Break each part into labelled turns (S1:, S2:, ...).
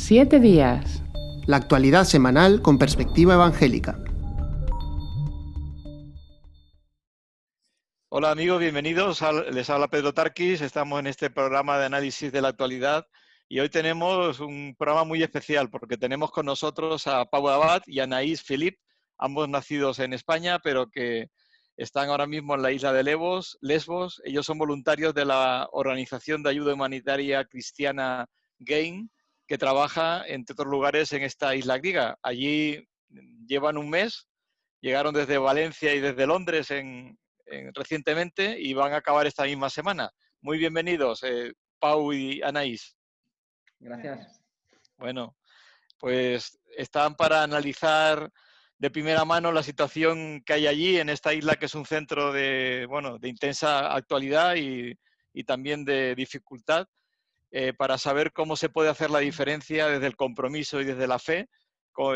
S1: 7 días.
S2: La actualidad semanal con perspectiva evangélica.
S3: Hola amigos, bienvenidos. Les habla Pedro Tarquis. Estamos en este programa de análisis de la actualidad y hoy tenemos un programa muy especial porque tenemos con nosotros a Pau Abad y a Anaïs Philippe, ambos nacidos en España, pero que están ahora mismo en la isla de Lesbos. Ellos son voluntarios de la Organización de Ayuda Humanitaria Cristiana GAIN, que trabaja, entre otros lugares, en esta isla griega. Allí llevan un mes, llegaron desde Valencia y desde Londres recientemente y van a acabar esta misma semana. Muy bienvenidos, Pau y Anaïs.
S4: Gracias.
S3: Bueno, pues están para analizar de primera mano la situación que hay allí, en esta isla que es un centro de intensa actualidad y también de dificultad, para saber cómo se puede hacer la diferencia desde el compromiso y desde la fe.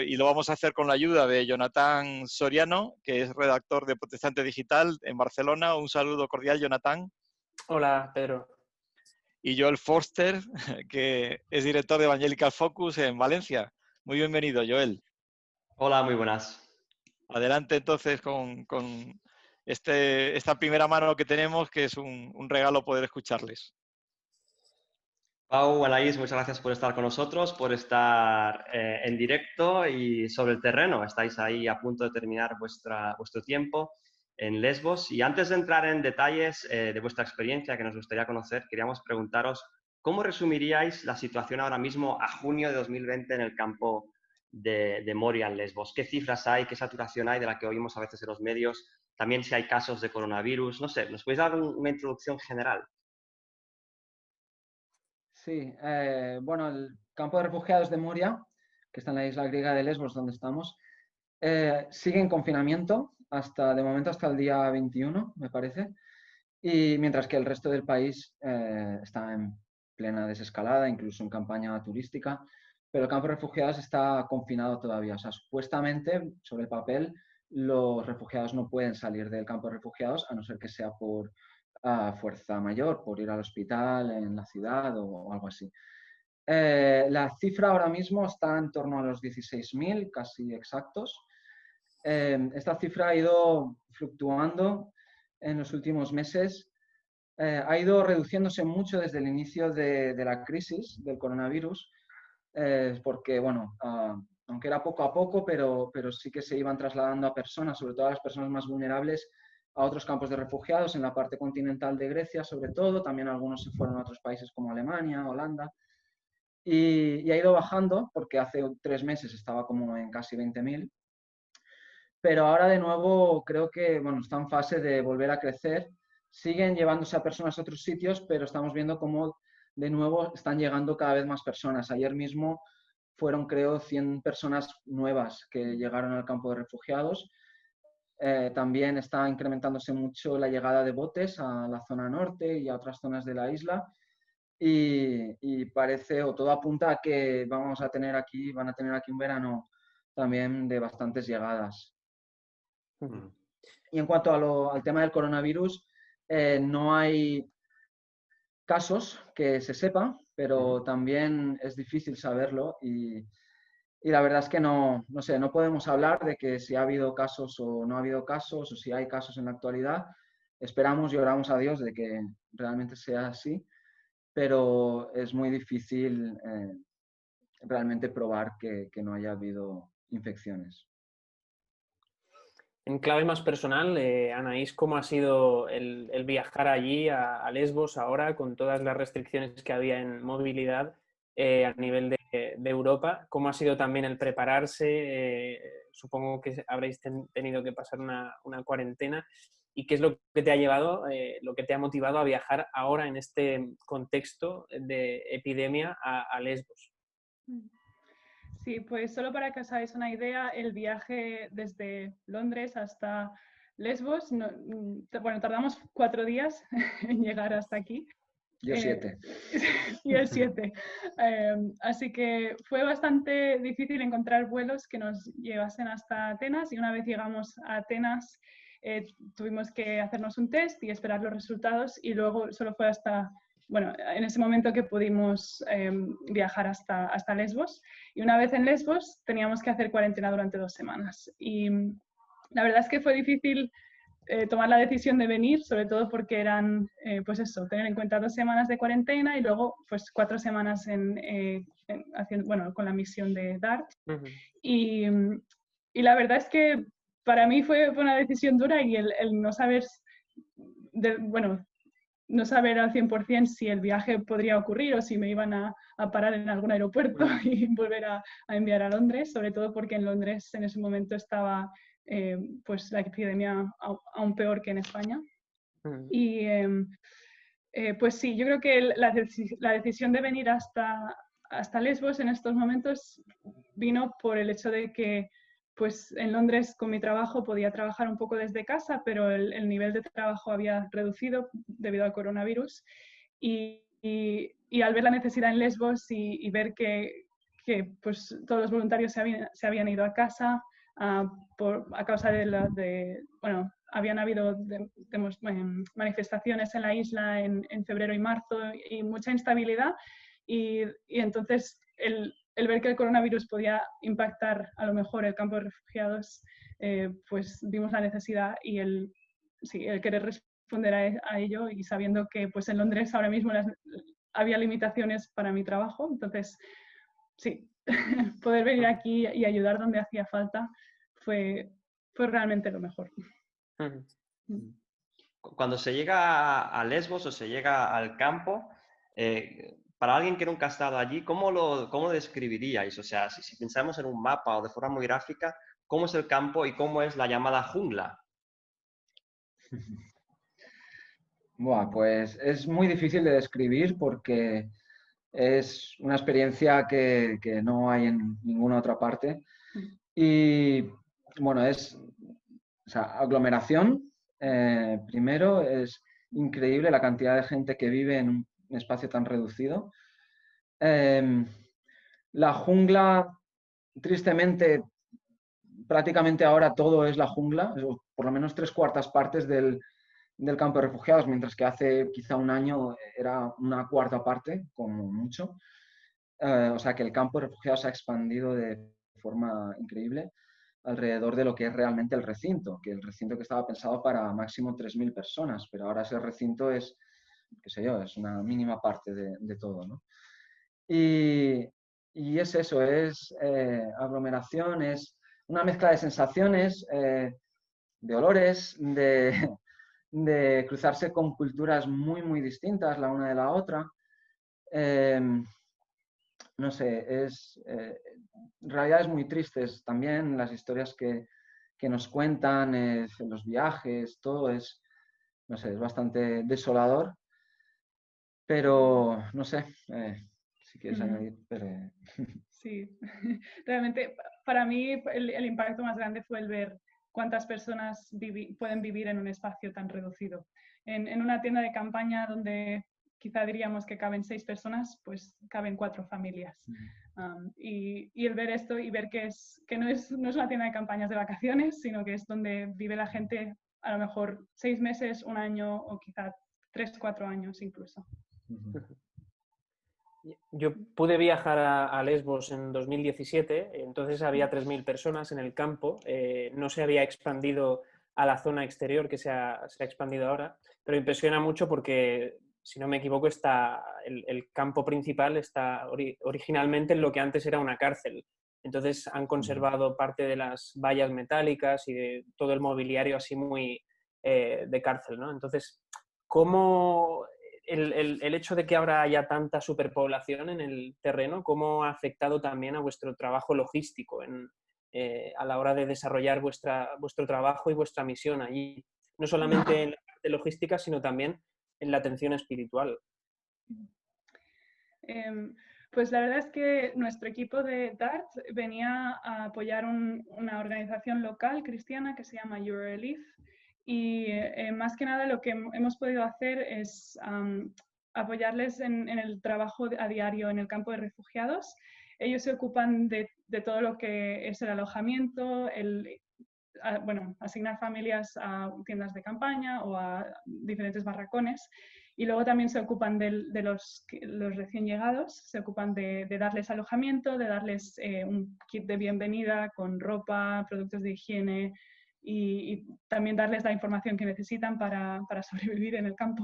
S3: Y lo vamos a hacer con la ayuda de Jonathan Soriano, que es redactor de Protestante Digital en Barcelona. Un saludo cordial, Jonathan.
S4: Hola, Pedro.
S3: Y Joel Forster, que es director de Evangelical Focus en Valencia. Muy bienvenido, Joel.
S5: Hola, muy buenas.
S3: Adelante entonces con esta primera mano que tenemos, que es un regalo poder escucharles.
S5: Pau, Anaís, muchas gracias por estar con nosotros, por estar en directo y sobre el terreno. Estáis ahí a punto de terminar vuestro tiempo en Lesbos. Y antes de entrar en detalles de vuestra experiencia, que nos gustaría conocer, queríamos preguntaros ¿cómo resumiríais la situación ahora mismo a junio de 2020 en el campo de Moria en Lesbos? ¿Qué cifras hay? ¿Qué saturación hay de la que oímos a veces en los medios? También si hay casos de coronavirus. No sé, ¿nos podéis dar una introducción general?
S4: Sí, bueno, el campo de refugiados de Moria, que está en la isla griega de Lesbos, donde estamos, sigue en confinamiento de momento hasta el día 21, me parece, y mientras que el resto del país está en plena desescalada, incluso en campaña turística, pero el campo de refugiados está confinado todavía. O sea, supuestamente, sobre el papel, los refugiados no pueden salir del campo de refugiados a no ser que sea por fuerza mayor, por ir al hospital en la ciudad o algo así. La cifra ahora mismo está en torno a los 16.000, casi exactos. Esta cifra ha ido fluctuando en los últimos meses. Ha ido reduciéndose mucho desde el inicio de la crisis del coronavirus, porque, bueno, aunque era poco a poco, pero sí que se iban trasladando a personas, sobre todo a las personas más vulnerables, a otros campos de refugiados en la parte continental de Grecia, sobre todo. También algunos se fueron a otros países como Alemania, Holanda. Y ha ido bajando, porque hace 3 meses estaba como en casi 20.000. Pero ahora de nuevo creo que bueno, está en fase de volver a crecer. Siguen llevándose a personas a otros sitios, pero estamos viendo cómo de nuevo están llegando cada vez más personas. Ayer mismo fueron, creo, 100 personas nuevas que llegaron al campo de refugiados. También está incrementándose mucho la llegada de botes a la zona norte y a otras zonas de la isla. Y parece, o todo apunta a que van a tener aquí un verano también de bastantes llegadas. Y en cuanto al tema del coronavirus, no hay casos que se sepa, pero también es difícil saberlo y la verdad es que no sé, no podemos hablar de que si ha habido casos o no ha habido casos o si hay casos en la actualidad. Esperamos y oramos a Dios de que realmente sea así, pero es muy difícil realmente probar que no haya habido infecciones.
S6: En clave más personal, Anaís, ¿cómo ha sido el viajar allí a Lesbos ahora con todas las restricciones que había en movilidad a nivel de Europa? ¿Cómo ha sido también el prepararse? Supongo que habréis tenido que pasar una cuarentena. ¿Y qué es lo que te ha llevado, lo que te ha motivado a viajar ahora en este contexto de epidemia a Lesbos?
S7: Sí, pues solo para que os hagáis una idea, el viaje desde Londres hasta Lesbos, bueno, tardamos 4 días en llegar hasta aquí.
S4: Yo 7.
S7: Yo 7. Así que fue bastante difícil encontrar vuelos que nos llevasen hasta Atenas, y una vez llegamos a Atenas tuvimos que hacernos un test y esperar los resultados, y luego solo fue hasta bueno, en ese momento que pudimos viajar hasta Lesbos. Y una vez en Lesbos teníamos que hacer cuarentena durante 2 semanas. Y la verdad es que fue difícil tomar la decisión de venir, sobre todo porque eran, pues eso, tener en cuenta 2 semanas de cuarentena y luego pues 4 semanas bueno, con la misión de DART. Y la verdad es que para mí fue una decisión dura y el no saber, bueno, no saber al 100% si el viaje podría ocurrir o si me iban a parar en algún aeropuerto y volver a enviar a Londres, sobre todo porque en Londres en ese momento estaba pues la epidemia aún peor que en España. Y pues sí, yo creo que la decisión de venir hasta Lesbos en estos momentos vino por el hecho de que pues en Londres con mi trabajo podía trabajar un poco desde casa, pero el nivel de trabajo había reducido debido al coronavirus. Y al ver la necesidad en Lesbos y ver que pues, todos los voluntarios se habían ido a casa a causa bueno, habían habido manifestaciones en la isla en febrero y marzo y mucha instabilidad. Y entonces el ver que el coronavirus podía impactar a lo mejor el campo de refugiados, pues vimos la necesidad y el querer responder a ello, y sabiendo que pues en Londres ahora mismo había limitaciones para mi trabajo. Entonces, sí, poder venir aquí y ayudar donde hacía falta fue realmente lo mejor.
S5: Cuando se llega a Lesbos o se llega al campo, para alguien que nunca ha estado allí, ¿cómo lo describiríais? O sea, si pensamos en un mapa o de forma muy gráfica, ¿cómo es el campo y cómo es la llamada jungla?
S4: Buah, pues es muy difícil de describir porque es una experiencia que no hay en ninguna otra parte. Y bueno, o sea, aglomeración. Primero, es increíble la cantidad de gente que vive en un espacio tan reducido. La jungla, tristemente, prácticamente ahora todo es la jungla, por lo menos 3/4 partes del campo de refugiados, mientras que hace quizá un año era 1/4 parte, como mucho. O sea que el campo de refugiados se ha expandido de forma increíble alrededor de lo que es realmente el recinto, que el recinto que estaba pensado para máximo 3.000 personas, pero ahora ese recinto es, qué sé yo, es una mínima parte de todo, ¿no? Y es eso, es aglomeración, es una mezcla de sensaciones, de olores, de cruzarse con culturas muy, muy distintas la una de la otra. No sé, realidades muy tristes también, las historias que nos cuentan, los viajes, todo es, no sé, es bastante desolador, pero no sé, si quieres añadir. Pero...
S7: Sí, realmente para mí el impacto más grande fue el ver cuántas personas pueden vivir en un espacio tan reducido. En una tienda de campaña donde quizá diríamos que caben 6 personas, pues caben 4 familias. Y el ver esto y ver que no es una tienda de campañas de vacaciones, sino que es donde vive la gente a lo mejor 6 meses, 1 año o quizá 3, 4 años incluso.
S6: Yo pude viajar a Lesbos en 2017, entonces había 3.000 personas en el campo, no se había expandido a la zona exterior que se ha expandido ahora, pero impresiona mucho porque, si no me equivoco, el campo principal está originalmente en lo que antes era una cárcel. Entonces han conservado parte de las vallas metálicas y de todo el mobiliario así muy de cárcel, ¿no? Entonces, ¿cómo el hecho de que ahora haya tanta superpoblación en el terreno, cómo ha afectado también a vuestro trabajo logístico a la hora de desarrollar vuestro trabajo y vuestra misión allí? No solamente en la parte logística, sino también en la atención espiritual.
S7: Pues la verdad es que nuestro equipo de DART venía a apoyar una organización local cristiana que se llama Your Relief, y más que nada lo que hemos podido hacer es apoyarles en el trabajo a diario en el campo de refugiados. Ellos se ocupan de todo lo que es el alojamiento, asignar familias a tiendas de campaña o a diferentes barracones. Y luego también se ocupan de los recién llegados, se ocupan de darles alojamiento, de darles un kit de bienvenida con ropa, productos de higiene y también darles la información que necesitan para sobrevivir en el campo.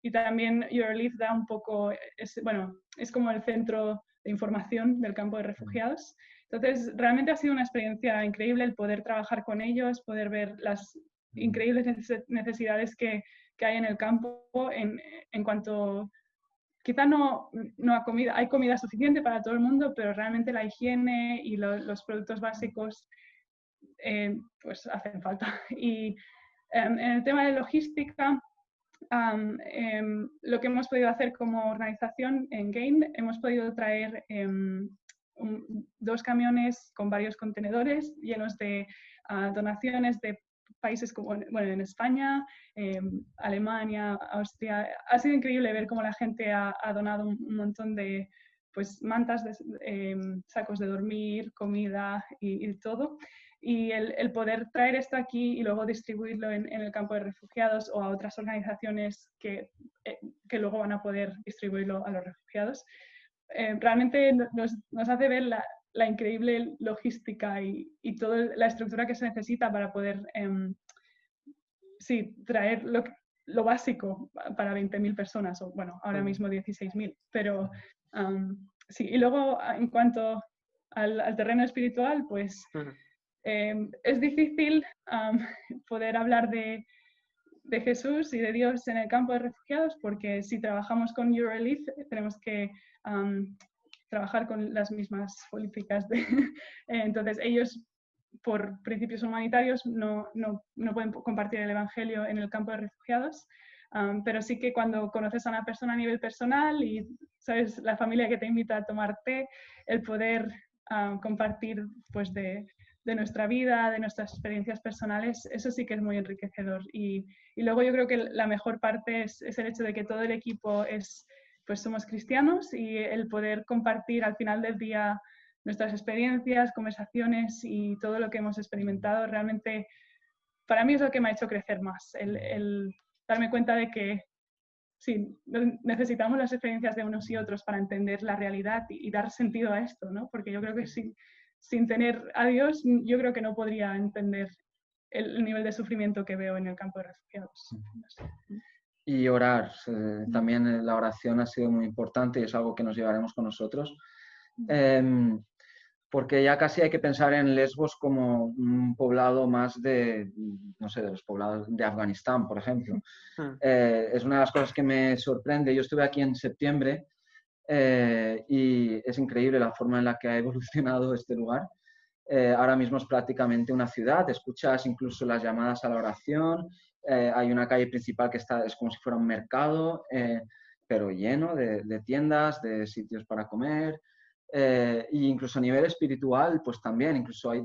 S7: Y también Eurolife da un poco, es como el centro de información del campo de refugiados. Entonces, realmente ha sido una experiencia increíble el poder trabajar con ellos, poder ver las increíbles necesidades que hay en el campo en cuanto, quizá no a comida, hay comida suficiente para todo el mundo, pero realmente la higiene y los productos básicos pues hacen falta. Y en el tema de logística, lo que hemos podido hacer como organización en GAIN, hemos podido traer 2 camiones con varios contenedores llenos de donaciones de países como, en España, Alemania, Austria. Ha sido increíble ver cómo la gente ha donado un montón de pues, mantas, sacos de dormir, comida y todo. Y el poder traer esto aquí y luego distribuirlo en el campo de refugiados o a otras organizaciones que luego van a poder distribuirlo a los refugiados, realmente nos hace ver la increíble logística y toda la estructura que se necesita para poder traer lo básico para 20.000 personas, o bueno, ahora mismo 16.000. Pero sí, y luego en cuanto al terreno espiritual, pues es difícil poder hablar de Jesús y de Dios en el campo de refugiados, porque si trabajamos con Eurolife tenemos que trabajar con las mismas políticas. Entonces ellos, por principios humanitarios, no pueden compartir el Evangelio en el campo de refugiados, pero sí que cuando conoces a una persona a nivel personal y sabes la familia que te invita a tomar té, el poder compartir pues de nuestra vida, de nuestras experiencias personales, eso sí que es muy enriquecedor. Y luego yo creo que la mejor parte es el hecho de que todo el equipo pues somos cristianos, y el poder compartir al final del día nuestras experiencias, conversaciones y todo lo que hemos experimentado, realmente para mí es lo que me ha hecho crecer más, el darme cuenta de que sí, necesitamos las experiencias de unos y otros para entender la realidad y dar sentido a esto, ¿no? Porque yo creo que sin tener a Dios, yo creo que no podría entender el nivel de sufrimiento que veo en el campo de refugiados.
S4: Y orar, también la oración ha sido muy importante y es algo que nos llevaremos con nosotros, porque ya casi hay que pensar en Lesbos como un poblado más de, no sé, de los poblados de Afganistán, por ejemplo. Es una de las cosas que me sorprende. Yo estuve aquí en septiembre y es increíble la forma en la que ha evolucionado este lugar. Ahora mismo es prácticamente una ciudad, escuchas incluso las llamadas a la oración, hay una calle principal que es como si fuera un mercado, pero lleno de tiendas, de sitios para comer, e incluso a nivel espiritual, pues también, incluso hay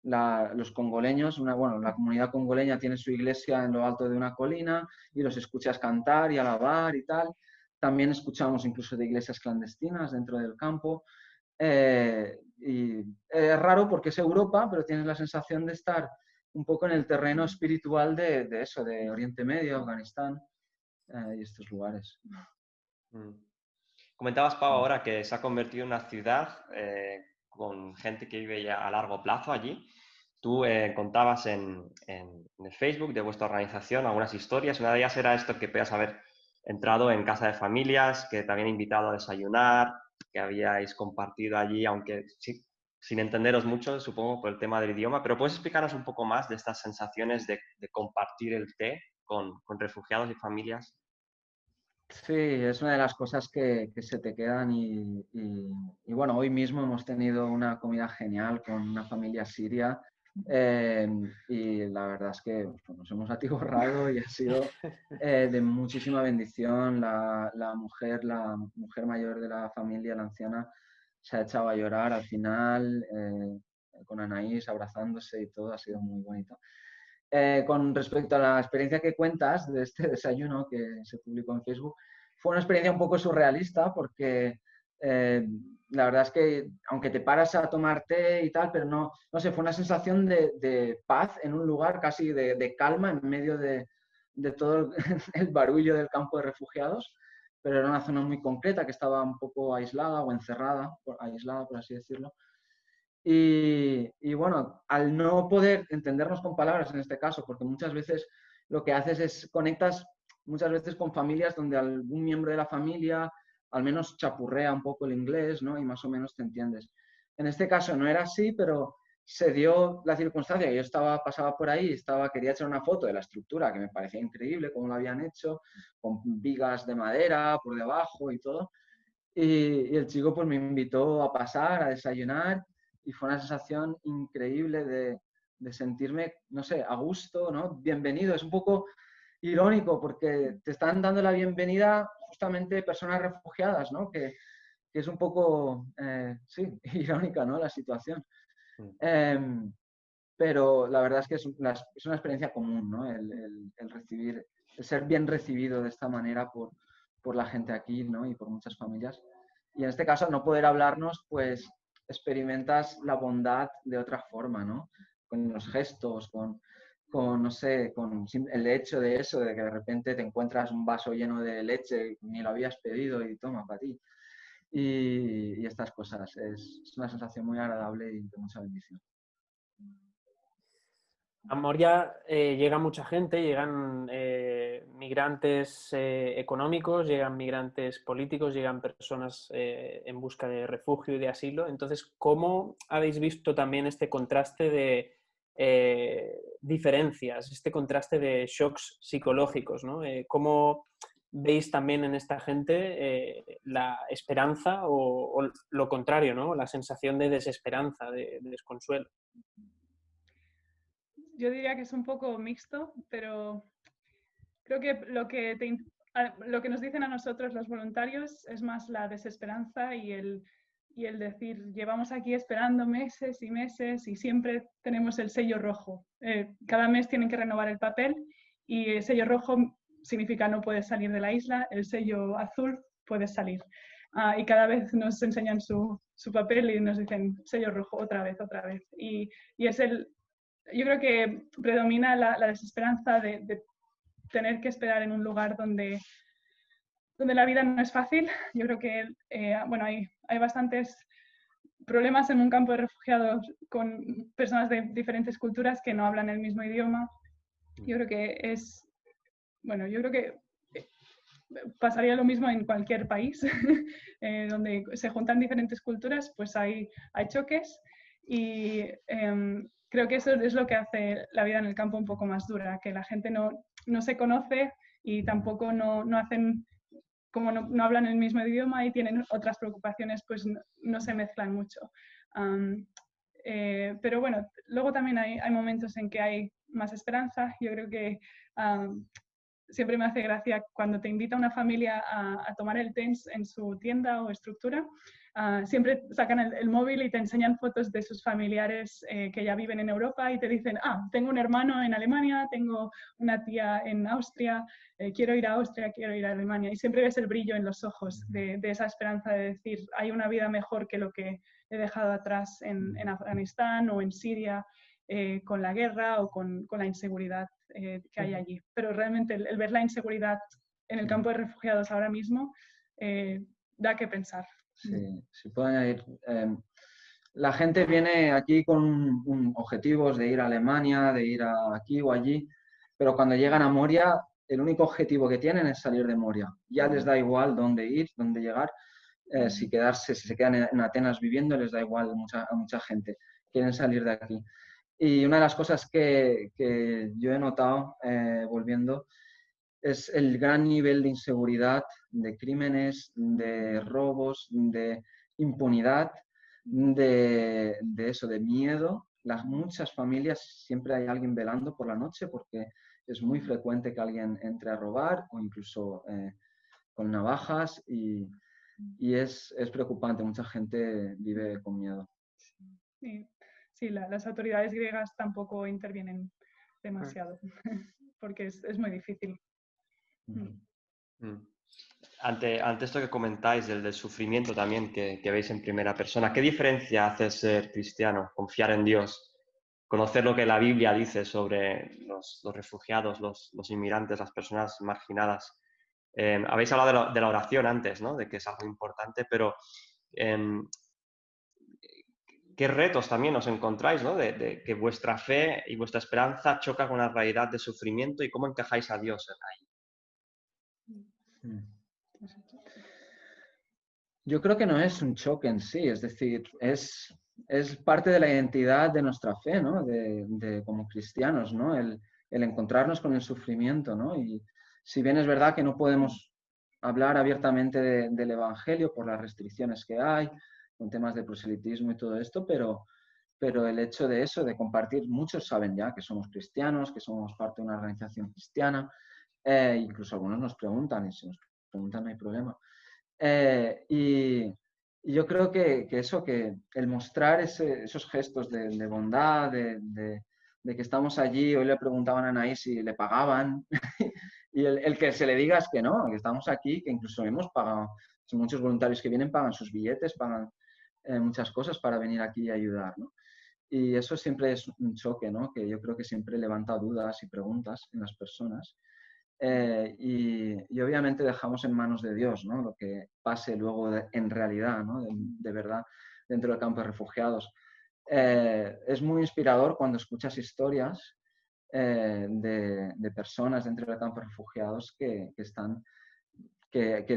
S4: los congoleños, la comunidad congoleña tiene su iglesia en lo alto de una colina y los escuchas cantar y alabar y tal. También escuchamos incluso de iglesias clandestinas dentro del campo. Y es raro porque es Europa, pero tienes la sensación de estar un poco en el terreno espiritual de eso, de Oriente Medio, Afganistán y estos lugares.
S5: Comentabas, Pau, ahora que se ha convertido en una ciudad con gente que vive ya a largo plazo allí. Tú contabas en el Facebook de vuestra organización algunas historias. Una de ellas era esto, que podías haber entrado en casa de familias, que te habían invitado a desayunar, que habíais compartido allí, aunque sin entenderos mucho, supongo, por el tema del idioma. Pero ¿puedes explicarnos un poco más de estas sensaciones de compartir el té con refugiados y familias?
S4: Sí, es una de las cosas que se te quedan y bueno, hoy mismo hemos tenido una comida genial con una familia siria y la verdad es que pues, nos hemos atiborrado y ha sido de muchísima bendición. La mujer mayor de la familia, la anciana, se ha echado a llorar al final con Anaís abrazándose y todo, ha sido muy bonito. Con respecto a la experiencia que cuentas de este desayuno que se publicó en Facebook, fue una experiencia un poco surrealista porque la verdad es que aunque te paras a tomar té y tal, pero no sé, fue una sensación de paz en un lugar casi de calma en medio de de todo el barullo del campo de refugiados, pero era una zona muy concreta que estaba un poco aislada o encerrada, aislada por así decirlo. Y bueno, al no poder entendernos con palabras en este caso, porque muchas veces lo que haces es conectas muchas veces con familias donde algún miembro de la familia al menos chapurrea un poco el inglés, ¿no? Y más o menos te entiendes. En este caso no era así, pero se dio la circunstancia que yo pasaba por ahí, quería echar una foto de la estructura, que me parecía increíble cómo lo habían hecho, con vigas de madera por debajo y todo. Y el chico pues me invitó a pasar, a desayunar, y fue una sensación increíble de sentirme, no sé, a gusto, ¿no? Bienvenido. Es un poco irónico porque te están dando la bienvenida justamente personas refugiadas, ¿no? Que es un poco, sí, irónica, ¿no? La situación. Pero la verdad es que es una experiencia común, ¿no? El recibir, el ser bien recibido de esta manera por la gente aquí, ¿no? Y por muchas familias. Y en este caso, al no poder hablarnos, pues experimentas la bondad de otra forma, ¿no? Con los gestos, con no sé, con el hecho de eso, de que de repente te encuentras un vaso lleno de leche, ni lo habías pedido y toma para ti. Y estas cosas. Es una sensación muy agradable y de mucha bendición.
S6: A Moria llega mucha gente, llegan migrantes económicos, llegan migrantes políticos, llegan personas en busca de refugio y de asilo. Entonces, ¿cómo habéis visto también este contraste de diferencias, este contraste de shocks psicológicos, ¿no? ¿Cómo veis también en esta gente la esperanza o lo contrario, ¿no? La sensación de desesperanza, de desconsuelo?
S7: Yo diría que es un poco mixto, pero creo que lo que nos dicen a nosotros los voluntarios es más la desesperanza y el decir, llevamos aquí esperando meses y meses y siempre tenemos el sello rojo. Cada mes tienen que renovar el papel y el sello rojo significa no puedes salir de la isla, el sello azul puedes salir. Y cada vez nos enseñan su papel y nos dicen sello rojo otra vez. Y es yo creo que predomina la desesperanza de tener que esperar en un lugar donde la vida no es fácil. Yo creo que bueno, hay bastantes problemas en un campo de refugiados con personas de diferentes culturas que no hablan el mismo idioma. Yo creo que yo creo que pasaría lo mismo en cualquier país donde se juntan diferentes culturas, pues hay choques y creo que eso es lo que hace la vida en el campo un poco más dura, que la gente no se conoce y tampoco no hacen, como no hablan el mismo idioma y tienen otras preocupaciones, pues no se mezclan mucho. Pero bueno, luego también hay momentos en que hay más esperanza. Yo creo que siempre me hace gracia cuando te invita una familia a tomar el té en su tienda o estructura. Siempre sacan el móvil y te enseñan fotos de sus familiares que ya viven en Europa y te dicen, tengo un hermano en Alemania, tengo una tía en Austria, quiero ir a Austria, quiero ir a Alemania. Y siempre ves el brillo en los ojos de esa esperanza de decir, hay una vida mejor que lo que he dejado atrás en Afganistán o en Siria, con la guerra o con la inseguridad que hay allí. Pero realmente el ver la inseguridad en el campo de refugiados ahora mismo da que pensar.
S4: Sí, si puedo añadir. La gente viene aquí con objetivos de ir a Alemania, de ir aquí o allí, pero cuando llegan a Moria, el único objetivo que tienen es salir de Moria. Ya les da igual dónde ir, dónde llegar. Si se quedan en Atenas viviendo, les da igual a mucha gente. Quieren salir de aquí. Y una de las cosas que yo he notado volviendo es el gran nivel de inseguridad, de crímenes, de robos, de impunidad, de eso, de miedo. Muchas familias siempre hay alguien velando por la noche porque es muy frecuente que alguien entre a robar o incluso con navajas y es preocupante. Mucha gente vive con miedo.
S7: Sí, las autoridades griegas tampoco intervienen demasiado porque es muy difícil.
S5: Ante esto que comentáis del sufrimiento también que veis en primera persona, ¿qué diferencia hace ser cristiano, confiar en Dios, conocer lo que la Biblia dice sobre los refugiados, los inmigrantes, las personas marginadas. Habéis hablado de la oración antes, ¿no? De que es algo importante, pero ¿qué retos también os encontráis, ¿no? De que vuestra fe y vuestra esperanza choca con la realidad de sufrimiento y cómo encajáis a Dios ahí?
S4: Yo creo que no es un choque en sí, es decir, es parte de la identidad de nuestra fe, ¿no? Como cristianos, ¿no? El encontrarnos con el sufrimiento, ¿no? Y si bien es verdad que no podemos hablar abiertamente del Evangelio por las restricciones que hay, con temas de proselitismo y todo esto, pero el hecho de eso, de compartir, muchos saben ya que somos cristianos, que somos parte de una organización cristiana, incluso algunos nos preguntan, y si nos preguntan no hay problema. Y yo creo que eso, que el mostrar esos gestos de bondad, de que estamos allí, hoy le preguntaban a Anaís si le pagaban, y el que se le diga es que no, que estamos aquí, que incluso hemos pagado, son muchos voluntarios que vienen, pagan sus billetes, pagan muchas cosas para venir aquí y ayudar, ¿no? Y eso siempre es un choque, ¿no? Que yo creo que siempre levanta dudas y preguntas en las personas. Y obviamente dejamos en manos de Dios, ¿no? Lo que pase luego en realidad, ¿no? De verdad, dentro del campo de refugiados. Es muy inspirador cuando escuchas historias de personas dentro del campo de refugiados que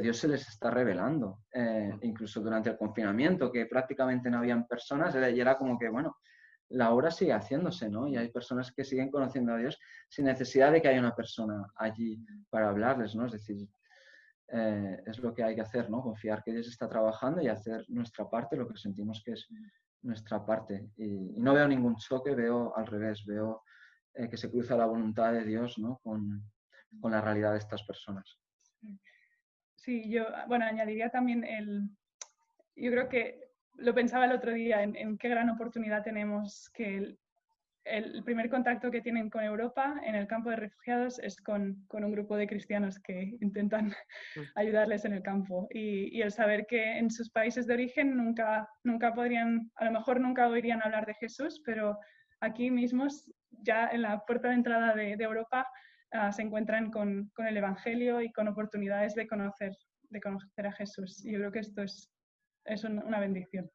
S4: Dios se les está revelando. Incluso durante el confinamiento, que prácticamente no habían personas, y era como que, bueno, la obra sigue haciéndose, ¿no? Y hay personas que siguen conociendo a Dios sin necesidad de que haya una persona allí para hablarles, ¿no? Es decir, es lo que hay que hacer, ¿no? Confiar que Dios está trabajando y hacer nuestra parte, lo que sentimos que es nuestra parte. Y no veo ningún choque, veo al revés, veo que se cruza la voluntad de Dios, ¿no? Con la realidad de estas personas.
S7: Sí, yo, bueno, añadiría también yo creo que lo pensaba el otro día, en qué gran oportunidad tenemos, que el primer contacto que tienen con Europa en el campo de refugiados es con un grupo de cristianos que intentan ayudarles en el campo. Y el saber que en sus países de origen nunca podrían, a lo mejor nunca oirían hablar de Jesús, pero aquí mismos, ya en la puerta de entrada de Europa, se encuentran con el Evangelio y con oportunidades de conocer a Jesús. Y yo creo que esto es una bendición.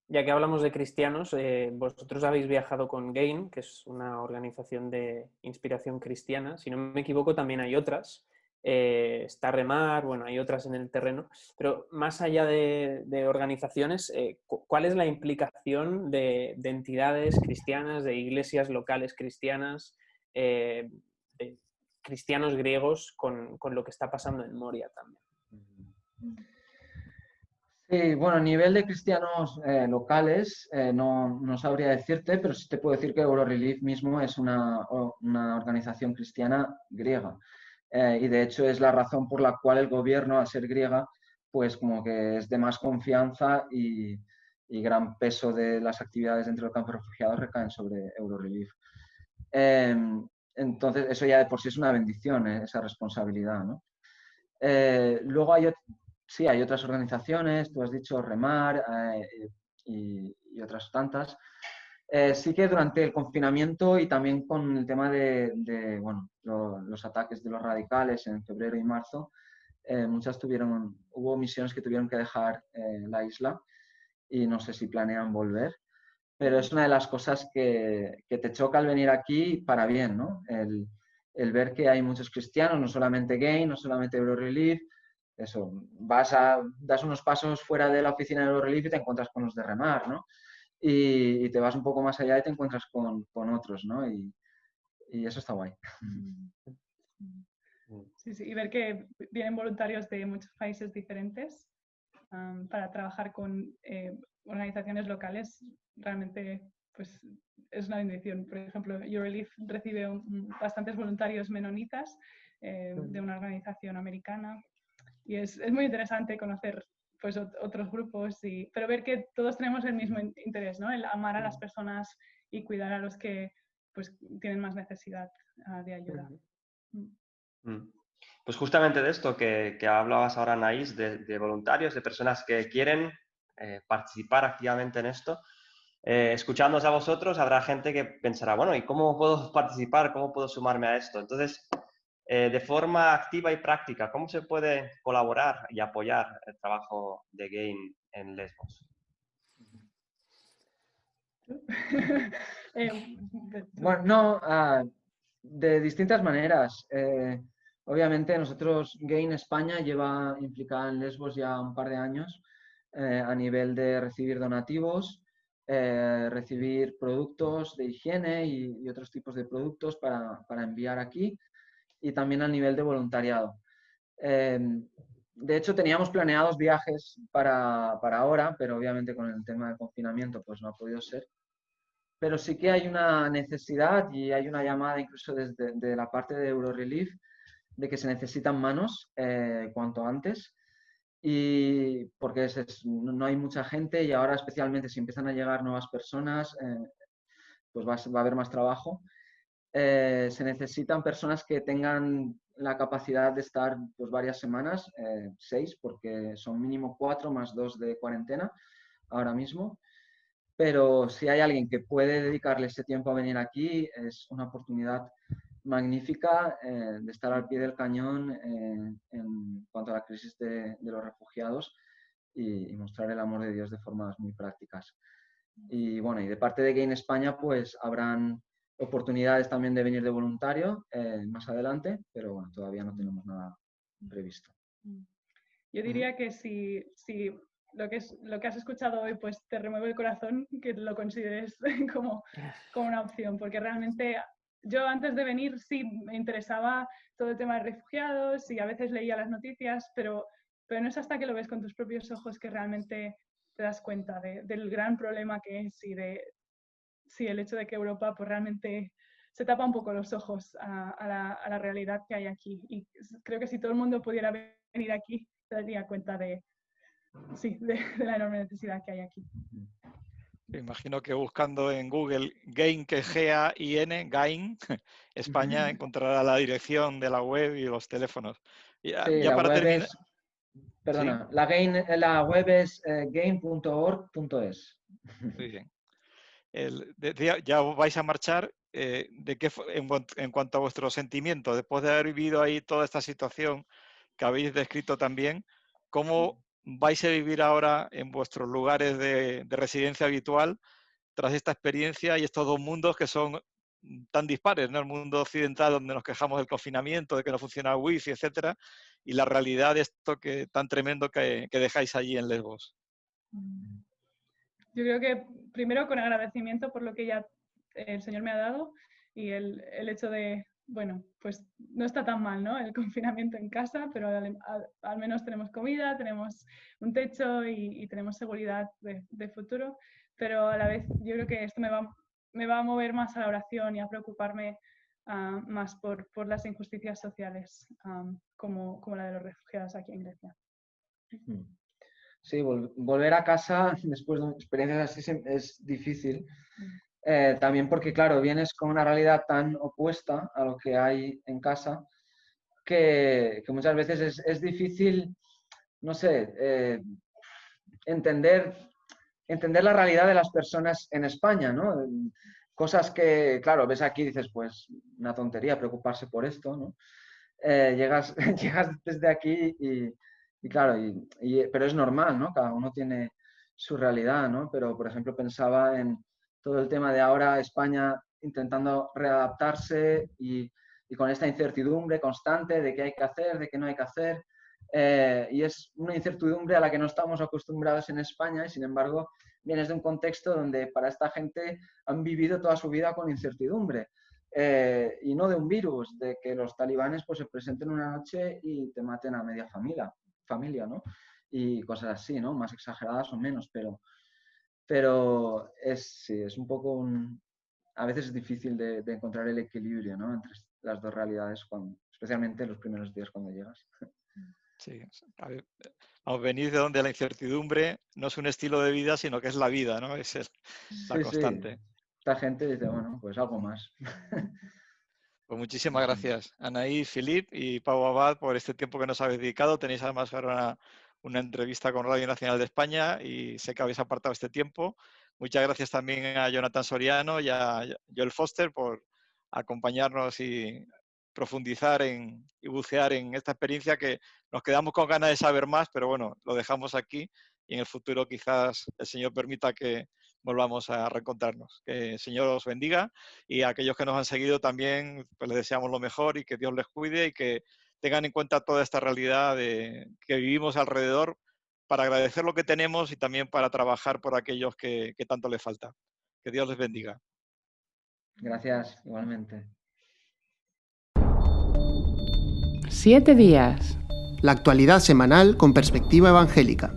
S6: Ya que hablamos de cristianos, vosotros habéis viajado con Gain, que es una organización de inspiración cristiana. Si no me equivoco, también hay otras. Está Remar, bueno, hay otras en el terreno. Pero más allá de organizaciones, ¿cuál es la implicación de entidades cristianas, de iglesias locales cristianas, de cristianos griegos con lo que está pasando en Moria también?
S4: Sí, bueno, a nivel de cristianos locales no sabría decirte, pero sí te puedo decir que Eurorelief mismo es una organización cristiana griega. Y de hecho es la razón por la cual el gobierno, al ser griega, pues como que es de más confianza y gran peso de las actividades dentro del campo de refugiados recaen sobre Eurorelief. Entonces, eso ya de por sí es una bendición, esa responsabilidad, ¿no? Luego hay otras organizaciones, tú has dicho Remar y otras tantas. Sí que durante el confinamiento y también con el tema de los ataques de los radicales en febrero y marzo, hubo misiones que tuvieron que dejar la isla y no sé si planean volver, pero es una de las cosas que te choca al venir aquí para bien, ¿no? El ver que hay muchos cristianos, no solamente Gain, no solamente Eurorelief. Eso, das unos pasos fuera de la oficina de Eurorelief y te encuentras con los de Remar, ¿no? Y te vas un poco más allá y te encuentras con otros, ¿no? Y eso está guay.
S7: Sí, sí, y ver que vienen voluntarios de muchos países diferentes para trabajar con organizaciones locales, realmente pues, es una bendición. Por ejemplo, Eurorelief recibe bastantes voluntarios menonitas de una organización americana y es muy interesante conocer pues, otros grupos, pero ver que todos tenemos el mismo interés, ¿no? El amar a las personas y cuidar a los que pues, tienen más necesidad de ayuda.
S5: Pues justamente de esto que hablabas ahora, Anaís, de voluntarios, de personas que quieren participar activamente en esto. escuchándonos a vosotros, habrá gente que pensará, bueno, ¿y cómo puedo participar? ¿Cómo puedo sumarme a esto? Entonces, de forma activa y práctica, ¿cómo se puede colaborar y apoyar el trabajo de Gain en Lesbos?
S4: Bueno, no, de distintas maneras. Obviamente nosotros, Gain España lleva implicada en Lesbos ya un par de años a nivel de recibir donativos, recibir productos de higiene y otros tipos de productos para enviar aquí y también a nivel de voluntariado. De hecho, teníamos planeados viajes para ahora, pero obviamente con el tema del confinamiento pues no ha podido ser. Pero sí que hay una necesidad y hay una llamada incluso desde de la parte de Eurorelief de que se necesitan manos cuanto antes y porque no hay mucha gente y ahora especialmente si empiezan a llegar nuevas personas pues va a haber más trabajo. Se necesitan personas que tengan la capacidad de estar pues, varias semanas, 6 porque son mínimo 4 más 2 de cuarentena ahora mismo. Pero si hay alguien que puede dedicarle ese tiempo a venir aquí, es una oportunidad magnífica de estar al pie del cañón en cuanto a la crisis de los refugiados y mostrar el amor de Dios de formas muy prácticas. Y bueno, y de parte de Gain España, pues habrán oportunidades también de venir de voluntario más adelante, pero bueno, todavía no tenemos nada previsto.
S7: Yo diría que si lo que has escuchado hoy pues te remueve el corazón, que lo consideres como una opción, porque realmente yo antes de venir sí me interesaba todo el tema de refugiados y a veces leía las noticias, pero no es hasta que lo ves con tus propios ojos que realmente te das cuenta del gran problema que es y el hecho de que Europa pues realmente se tapa un poco los ojos a la realidad que hay aquí. Y creo que si todo el mundo pudiera venir aquí, se daría cuenta de la enorme necesidad que hay aquí.
S3: Me imagino que buscando en Google Gain, que es G-A-I-N, Gain, España, encontrará la dirección de la web y los teléfonos. Ya,
S4: sí,
S3: ya
S4: la
S3: para
S4: web
S3: terminar.
S4: perdona,
S3: ¿Sí?
S4: la web es gain.org.es.
S3: Muy bien. Decía, ya os vais a marchar. En cuanto a vuestro sentimiento, después de haber vivido ahí toda esta situación que habéis descrito también, ¿cómo vais a vivir ahora en vuestros lugares de residencia habitual tras esta experiencia y estos dos mundos que son tan dispares, ¿no? El mundo occidental donde nos quejamos del confinamiento, de que no funciona el wifi, etcétera, y la realidad de esto tan tremendo que dejáis allí en Lesbos.
S7: Yo creo que primero con agradecimiento por lo que ya el Señor me ha dado y el hecho de, bueno, pues no está tan mal, ¿no? El confinamiento en casa, pero al menos tenemos comida, tenemos un techo y tenemos seguridad de futuro, pero a la vez yo creo que esto me va a mover más a la oración y a preocuparme más por las injusticias sociales como la de los refugiados aquí en Grecia.
S4: Sí, volver a casa después de experiencias así es difícil. También porque, claro, vienes con una realidad tan opuesta a lo que hay en casa que muchas veces es difícil, no sé, entender la realidad de las personas en España, ¿no? Cosas que, claro, ves aquí y dices, pues, una tontería preocuparse por esto, ¿no? Llegas desde aquí y claro, pero es normal, ¿no? Cada uno tiene su realidad, ¿no? Pero, por ejemplo, pensaba en todo el tema de ahora España intentando readaptarse y con esta incertidumbre constante de qué hay que hacer, de qué no hay que hacer. Y es una incertidumbre a la que no estamos acostumbrados en España y, sin embargo, vienes de un contexto donde para esta gente han vivido toda su vida con incertidumbre. Y no de un virus, de que los talibanes pues, se presenten una noche y te maten a media familia, ¿no? Y cosas así, ¿no? Más exageradas o menos, pero sí, es un poco a veces es difícil de encontrar el equilibrio, ¿no? Entre las dos realidades, especialmente en los primeros días cuando llegas.
S3: Sí, vamos, venir de donde la incertidumbre no es un estilo de vida, sino que es la vida, ¿no? Es la constante.
S4: Sí. Esta gente dice, bueno, pues algo más.
S3: Pues muchísimas gracias, Anaís, Filip y Pau Abad, por este tiempo que nos habéis dedicado. Tenéis además ahora una entrevista con Radio Nacional de España y sé que habéis apartado este tiempo. Muchas gracias también a Jonathan Soriano y a Joel Foster por acompañarnos y profundizar y bucear en esta experiencia que nos quedamos con ganas de saber más, pero bueno, lo dejamos aquí y en el futuro quizás el Señor permita que volvamos a reencontrarnos. Que el Señor os bendiga y a aquellos que nos han seguido también pues les deseamos lo mejor y que Dios les cuide y que tengan en cuenta toda esta realidad que vivimos alrededor para agradecer lo que tenemos y también para trabajar por aquellos que tanto les falta. Que Dios les bendiga.
S4: Gracias, igualmente.
S1: 7 días.
S2: La actualidad semanal con perspectiva evangélica.